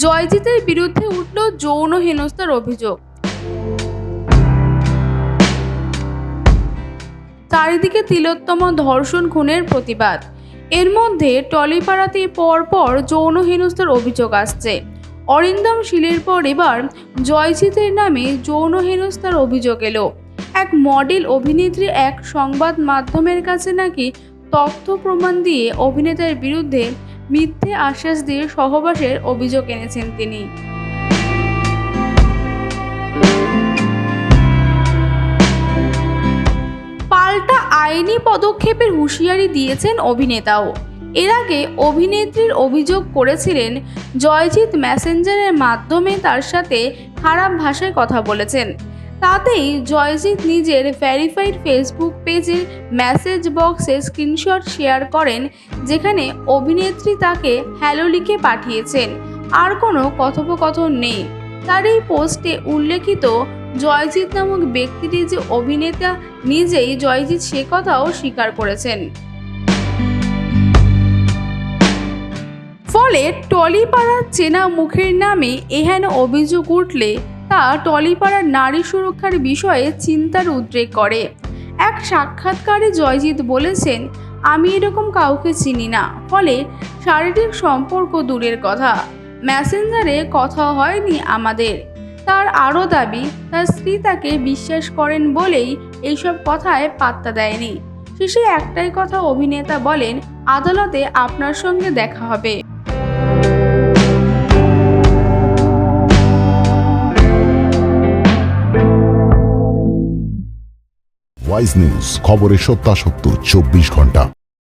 জয়জিতের বিরুদ্ধে উঠল যৌন হেনস্থার অভিযোগ। চারিদিকে তিলোত্তমা ধর্ষণ খুনের প্রতিবাদ। এর মধ্যে টলিপাড়াতে পরপর যৌন হেনস্থার অভিযোগ আসছে। অরিন্দম শীলের পর এবার জয়জিতের নামে যৌন হেনস্থার অভিযোগ এলো। এক মডেল অভিনেত্রী এক সংবাদ মাধ্যমের কাছে নাকি তথ্য প্রমাণ দিয়ে অভিনেতার বিরুদ্ধে মিথ্যে আশ্বাস দিয়ে সহবাসের অভিযোগ এনেছেন তিনি। পাল্টা আইনি পদক্ষেপের হুঁশিয়ারি দিয়েছেন অভিনেতাও। এর আগে অভিনেত্রীর অভিযোগ করেছিলেন জয়জিৎ মেসেঞ্জারের মাধ্যমে তার সাথে খারাপ ভাষায় কথা বলেছেন। তাতেই জয়জিৎ নিজের ভেরিফাইড ফেসবুক পেজের মেসেজ বক্সে স্ক্রিনশট শেয়ার করেন, যেখানে অভিনেত্রী তাকে হ্যালো লিখে পাঠিয়েছেন। আর কোনো কথোপকথন নেই। তার এই পোস্টে উল্লেখিত জয়জিৎ নামক ব্যক্তিটি যে অভিনেতা নিজেই জয়জিৎ সে কথাও স্বীকার করেছেন। ফলে টলিপাড়ার চেনা মুখের নামে এহেন অভিযোগ উঠলে তা টলিপাড়ার নারী সুরক্ষার বিষয়ে চিন্তার উদ্রেক করে। এক সাক্ষাৎকারে জয়জিৎ বলেছেন, আমি এরকম কাউকে চিনি না। ফলে শারীরিক সম্পর্ক দূরের কথা, মেসেঞ্জারে কথা হয়নি আমাদের। তার আরও দাবি, তার স্ত্রী তাকে বিশ্বাস করেন বলেই এইসব কথায় পাত্তা দেয়নি। শেষে একটাই কথা অভিনেতা বলেন, আদালতে আপনার সঙ্গে দেখা হবে। ওয়াইজ নিউজ, খবরের সত্যাসত্য 24 ঘন্টা।